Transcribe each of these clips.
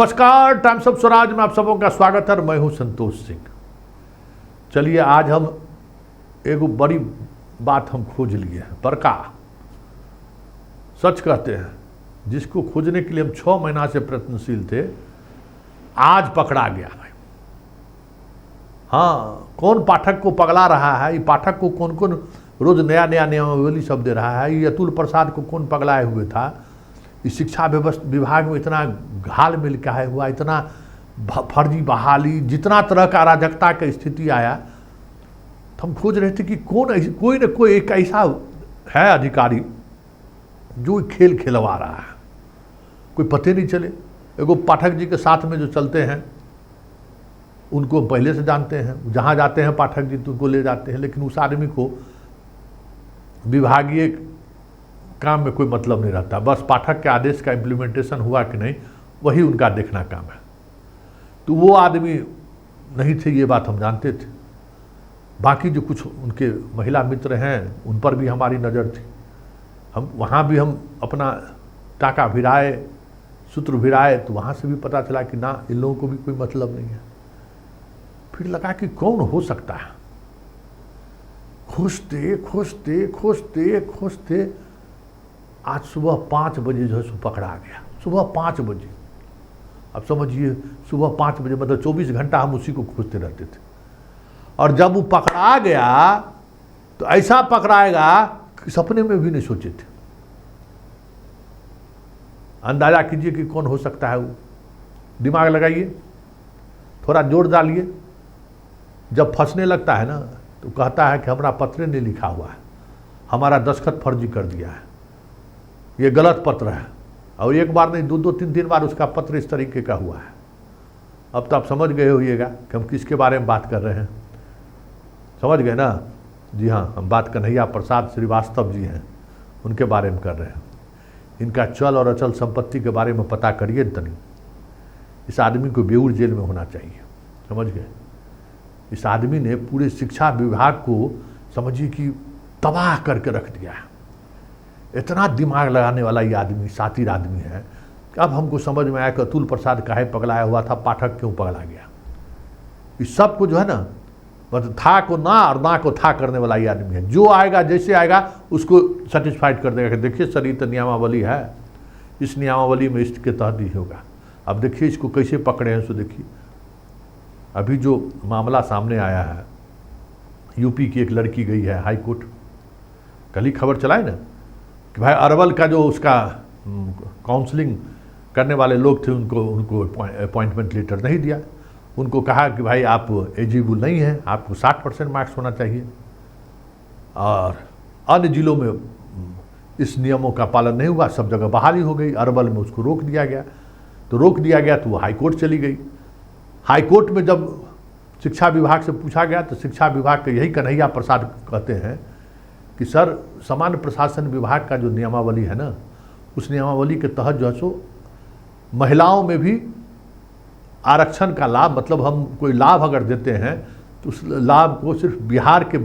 नमस्कार, times of Swaraj में आप सबों का स्वागत है और मैं हूं संतोष सिंह। चलिए आज हम एक बड़ी बात हम खोज लिए हैं। बरका सच कहते हैं, जिसको खोजने के लिए हम 6 महीना से प्रयत्नशील थे, आज पकड़ा गया है। हाँ, कौन पाठक को पगला रहा है, ये पाठक को कौन कौन रोज नया नया नियमावली शब्द दे रहा है, ये अतुल प्रसाद को कौन पगलाए हुए था, इस शिक्षा व्यवस्था विभाग में इतना घाल मिल का है हुआ, इतना फर्जी बहाली, जितना तरह का अराजकता की स्थिति आया, तो हम खोज रहे थे कि कोई न कोई एक ऐसा है अधिकारी जो खेल खेलवा रहा है। कोई पते नहीं चले। एगो पाठक जी के साथ में जो चलते हैं उनको पहले से जानते हैं, जहाँ जाते हैं पाठक जी तो उनको ले जाते हैं, लेकिन उस आदमी को विभागीय काम में कोई मतलब नहीं रहता। बस पाठक के आदेश का इम्प्लीमेंटेशन हुआ कि नहीं, वही उनका देखना काम है। तो वो आदमी नहीं थे, ये बात हम जानते थे। बाकी जो कुछ उनके महिला मित्र हैं उन पर भी हमारी नज़र थी। हम वहाँ भी हम अपना टाका भिराए, सूत्र भिराए, तो वहाँ से भी पता चला कि ना, इन लोगों को भी कोई मतलब नहीं है। फिर लगा कि कौन हो सकता है। खोजते खोजते खोजते खोजते आज सुबह 5 बजे जो है सो पकड़ा गया। सुबह 5 बजे, अब समझिए सुबह 5 बजे मतलब 24 घंटा हम उसी को खोजते रहते थे। और जब वो पकड़ा गया तो ऐसा पकड़ाएगा कि सपने में भी नहीं सोचे थे। अंदाजा कीजिए कि कौन हो सकता है वो। दिमाग लगाइए, थोड़ा जोर डालिए। जब फंसने लगता है ना तो कहता है कि हमारा पत्र नहीं लिखा हुआ है, हमारा दस्तखत फर्जी कर दिया है, ये गलत पत्र है। और एक बार नहीं, 2 3 बार उसका पत्र इस तरीके का हुआ है। अब तो आप समझ गए होइएगा कि हम किसके बारे में बात कर रहे हैं। समझ गए ना? जी हाँ, हम बात कन्हैया प्रसाद श्रीवास्तव जी हैं, उनके बारे में कर रहे हैं। इनका चल और अचल संपत्ति के बारे में पता करिए तनी। इस आदमी को बेऊर जेल में होना चाहिए। समझ गए? इस आदमी ने पूरे शिक्षा विभाग को समझिए कि तबाह करके रख दिया है। इतना दिमाग लगाने वाला ये आदमी, सातिर आदमी है कि अब हमको समझ में आया कि अतुल प्रसाद काहे पगलाया हुआ था, पाठक क्यों पगला गया। इस सब को जो है ना, मतलब था को ना और ना को था करने वाला ये आदमी है। जो आएगा जैसे आएगा उसको सेटिस्फाइड कर देगा कि देखिए सर, ये तो नियमावली है, इस नियमावली में इसके तहत ही होगा। अब देखिए इसको कैसे पकड़े हैं। सो देखिए अभी जो मामला सामने आया है, यूपी की एक लड़की गई है हाई कोर्ट। कल ही खबर चलाए ना कि भाई अरवल का जो उसका काउंसलिंग करने वाले लोग थे उनको अपॉइंटमेंट लेटर नहीं दिया। उनको कहा कि भाई आप एलिजिबल नहीं हैं, आपको 60% मार्क्स होना चाहिए। और अन्य जिलों में इस नियमों का पालन नहीं हुआ, सब जगह बहाली हो गई। अरवल में उसको रोक दिया गया। तो रोक दिया गया तो वो हाई कोर्ट चली गई। हाई कोर्ट में जब शिक्षा विभाग से पूछा गया तो शिक्षा विभाग के यही कन्हैया प्रसाद कहते हैं कि सर, सामान्य प्रशासन विभाग का जो नियमावली है ना, उस नियमावली के तहत जो है सो महिलाओं में भी आरक्षण का लाभ, मतलब हम कोई लाभ अगर देते हैं तो उस लाभ को सिर्फ बिहार के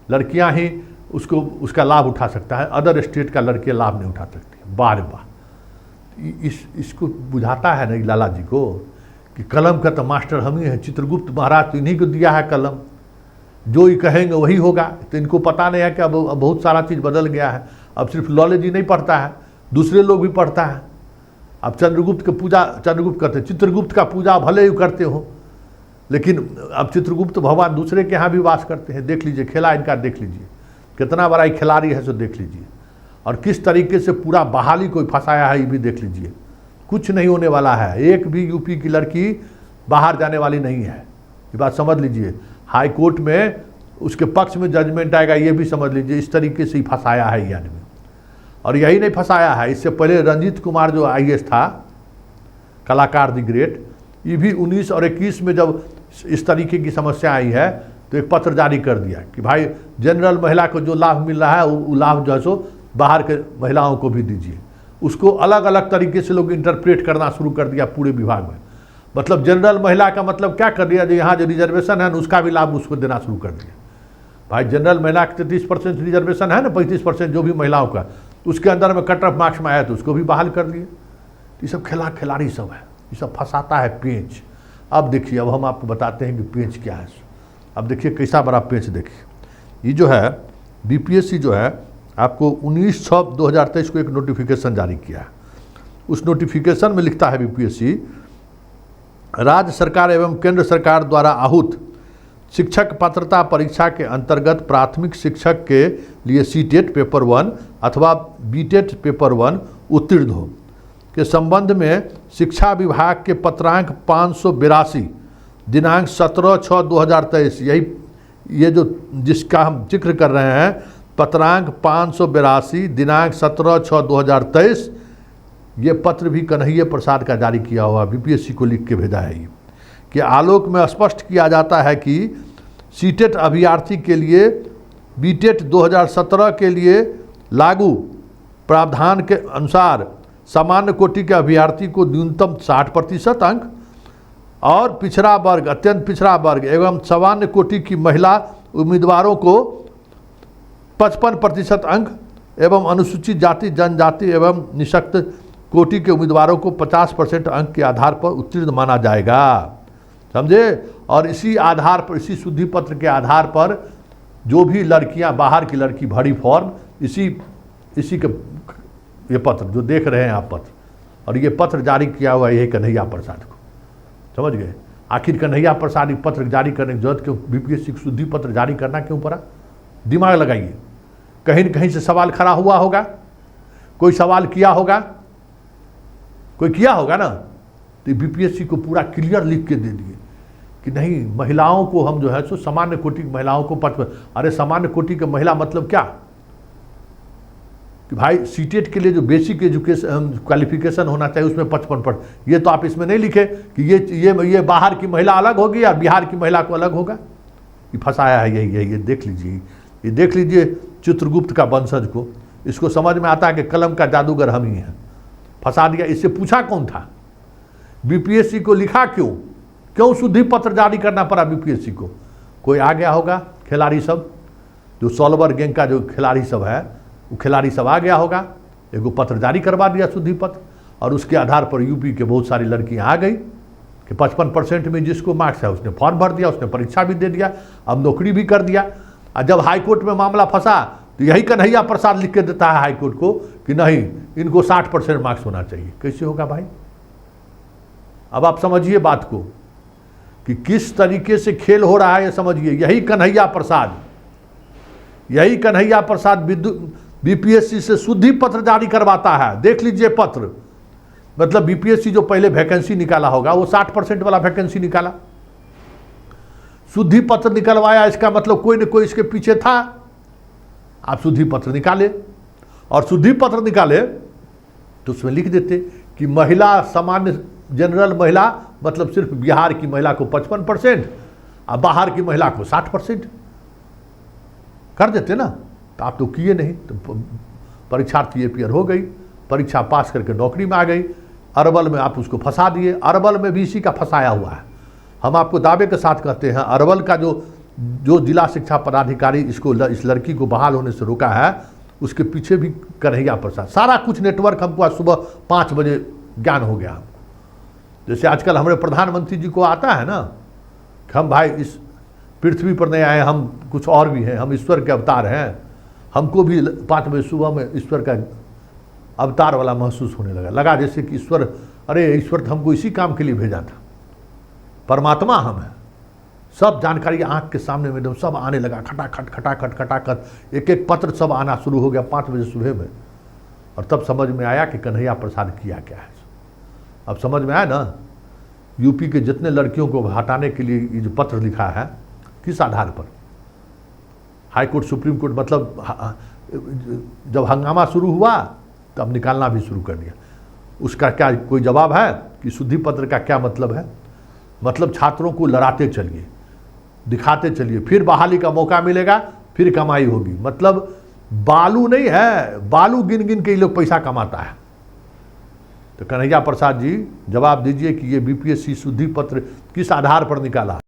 लड़कियां ही उसका लाभ उठा सकता है, अदर स्टेट का लड़कियां लाभ नहीं उठा सकती। बार बार इसको बुझाता है नहीं लाला जी को कि कलम का तो मास्टर हम ही हैं, चित्रगुप्त महाराज तो इन्हीं को दिया है कलम, जो ही कहेंगे वही होगा। तो इनको पता नहीं है कि अब बहुत सारा चीज़ बदल गया है। अब सिर्फ लॉलेज ही नहीं पढ़ता है, दूसरे लोग भी पढ़ता है। अब चंद्रगुप्त की पूजा चंद्रगुप्त करते, चित्रगुप्त का पूजा भले ही करते हो, लेकिन अब चित्रगुप्त भगवान दूसरे के यहाँ भी वास करते हैं। देख लीजिए खेला इनका, देख लीजिए कितना बड़ा खिलाड़ी है, सो देख लीजिए। और किस तरीके से पूरा बहाली को फंसाया है, ये भी देख लीजिए। कुछ नहीं होने वाला है। एक भी यूपी की लड़की बाहर जाने वाली नहीं है, ये बात समझ लीजिए। हाई कोर्ट में उसके पक्ष में जजमेंट आएगा, ये भी समझ लीजिए। इस तरीके से ही फंसाया है ये आदमी। और यही नहीं फंसाया है, इससे पहले रंजीत कुमार जो IAS था, कलाकार दी ग्रेट, ये भी 19 और 21 में जब इस तरीके की समस्या आई है तो एक पत्र जारी कर दिया कि भाई जनरल महिला को जो लाभ मिल रहा है वो लाभ जो है सो बाहर के महिलाओं को भी दीजिए। उसको अलग अलग तरीके से लोग इंटरप्रेट करना शुरू कर दिया पूरे विभाग में। मतलब जनरल महिला का मतलब क्या कर दिया, जो यहाँ जो रिजर्वेशन है ना उसका भी लाभ उसको देना शुरू कर दिया। भाई जनरल महिला का 33% रिजर्वेशन है ना, 35% जो भी महिलाओं का, उसके अंदर में कट ऑफ मार्क्स में आया तो उसको भी बहाल कर दिए। ये सब खिलाड़ी सब है। ये सब फंसाता है पेंच। अब देखिए, अब हम आपको बताते हैं कि पेंच क्या है। अब देखिए कैसा बड़ा पेंच। देखिए ये जो है बीपीएससी जो है आपको 19/6/2023 को एक नोटिफिकेशन जारी किया है। उस नोटिफिकेशन में लिखता है बीपीएससी, राज्य सरकार एवं केंद्र सरकार द्वारा आहूत शिक्षक पात्रता परीक्षा के अंतर्गत प्राथमिक शिक्षक के लिए सीटेट पेपर 1 अथवा बीटेट पेपर 1 उत्तीर्ण हो के संबंध में शिक्षा विभाग के पत्रांक 582 दिनांक 17/6/2023, ये जो जिसका हम जिक्र कर रहे हैं, पत्रांक 582 दिनांक 17/6/2023, ये पत्र भी कन्हैया प्रसाद का जारी किया हुआ बीपीएससी को लिख के भेजा है। कि आलोक में स्पष्ट किया जाता है कि सीटेट अभ्यर्थी के लिए बीटेट 2017 के लिए लागू प्रावधान के अनुसार सामान्य कोटि के अभ्यर्थी को न्यूनतम 60% अंक और पिछड़ा वर्ग, अत्यंत पिछड़ा वर्ग एवं सामान्य कोटि की महिला उम्मीदवारों को 55% अंक एवं अनुसूचित जाति जनजाति एवं निःशक्त कोटि के उम्मीदवारों को 50% अंक के आधार पर उत्तीर्ण माना जाएगा। समझे? और इसी आधार पर, इसी शुद्धि पत्र के आधार पर जो भी लड़कियां, बाहर की लड़की भरी फॉर्म, इसी के ये पत्र जो देख रहे हैं आप पत्र, और ये पत्र जारी किया हुआ है कन्हैया प्रसाद को। समझ गए? आखिर कन्हैया प्रसाद पत्र जारी करने की जरूरत क्यों? बीपीएससी शुद्धि पत्र जारी करना क्यों पड़ा? दिमाग लगाइए। कहीं न कहीं से सवाल खड़ा हुआ होगा, कोई सवाल किया होगा, कोई किया होगा ना। तो बीपीएससी को पूरा क्लियर लिख के दे दिए कि नहीं, महिलाओं को हम जो है सो सामान्य कोटि की महिलाओं को 55। अरे सामान्य कोटि की महिला मतलब क्या कि भाई सीटेट के लिए जो बेसिक एजुकेशन क्वालिफिकेशन होना चाहिए उसमें 55%। ये तो आप इसमें नहीं लिखे कि ये बाहर की महिला अलग होगी या बिहार की महिला को अलग होगा। ये फंसाया है यही। ये देख लीजिए, ये देख लीजिए चित्रगुप्त का वंशज को। इसको समझ में आता है कि कलम का जादूगर हम ही हैं। फंसा दिया। इससे पूछा कौन था? बीपीएससी को लिखा क्यों शुद्धि पत्र जारी करना पड़ा बीपीएससी को? कोई आ गया होगा, खिलाड़ी सब जो सॉल्वर गैंग का जो खिलाड़ी सब है, वो खिलाड़ी सब आ गया होगा, एगो पत्र जारी करवा दिया शुद्धि पत्र, और उसके आधार पर यूपी के बहुत सारी लड़कियां आ गई कि 55% में जिसको मार्क्स है उसने फॉर्म भर दिया, उसने परीक्षा भी दे दिया, अब नौकरी भी कर दिया। और जब हाईकोर्ट में मामला फंसा तो यही कन्हैया प्रसाद लिख के देता है हाईकोर्ट को कि नहीं, इनको 60% मार्क्स होना चाहिए। कैसे होगा भाई? अब आप समझिए बात को कि किस तरीके से खेल हो रहा है, ये समझिए। यही कन्हैया प्रसाद बीपीएससी से शुद्धि पत्र जारी करवाता है। देख लीजिए पत्र। मतलब बीपीएससी जो पहले वैकेंसी निकाला होगा वो 60% वाला वैकेंसी निकाला, शुद्धि पत्र निकलवाया। इसका मतलब कोई न कोई इसके पीछे था। आप शुद्धि पत्र निकाले, और शुद्धि पत्र निकाले तो उसमें लिख देते कि महिला सामान्य जनरल महिला मतलब सिर्फ बिहार की महिला को 55% और बाहर की महिला को 60% कर देते ना। तो आप तो किए नहीं, तो परीक्षार्थी एपीयर हो गई, परीक्षा पास करके नौकरी में आ गई। अरवल में आप उसको फंसा दिए। अरवल में भी इसी का फंसाया हुआ है। हम आपको दावे के साथ कहते हैं, अरवल का जो जिला शिक्षा पदाधिकारी इस लड़की को बहाल होने से रोका है, उसके पीछे भी कन्हैया प्रसाद। सारा कुछ नेटवर्क हमको आज सुबह 5 बजे ज्ञान हो गया। जैसे आजकल हमारे प्रधानमंत्री जी को आता है ना कि हम भाई इस पृथ्वी पर नहीं आए, हम कुछ और भी हैं, हम ईश्वर के अवतार हैं। हमको भी 5 बजे सुबह में ईश्वर का अवतार वाला महसूस होने लगा जैसे कि ईश्वर, अरे ईश्वर तो हमको इसी काम के लिए भेजा था, परमात्मा हम हैं। सब जानकारी आंख के सामने में एकदम सब आने लगा, खटाखट एक एक पत्र सब आना शुरू हो गया 5 बजे सुबह में। और तब समझ में आया कि कन्हैया प्रसाद किया क्या है। अब समझ में आया ना, यूपी के जितने लड़कियों को हटाने के लिए ये जो पत्र लिखा है, किस आधार पर? हाईकोर्ट, सुप्रीम कोर्ट, मतलब जब हंगामा शुरू हुआ तब निकालना भी शुरू कर दिया। उसका क्या कोई जवाब है कि शुद्धि पत्र का क्या मतलब है? मतलब छात्रों को लड़ाते चलिए, दिखाते चलिए, फिर बहाली का मौका मिलेगा, फिर कमाई होगी। मतलब बालू नहीं है, बालू गिन गिन के ये लोग पैसा कमाता है। तो कन्हैया प्रसाद जी जवाब दीजिए कि ये बीपीएससी शुद्धि पत्र किस आधार पर निकाला?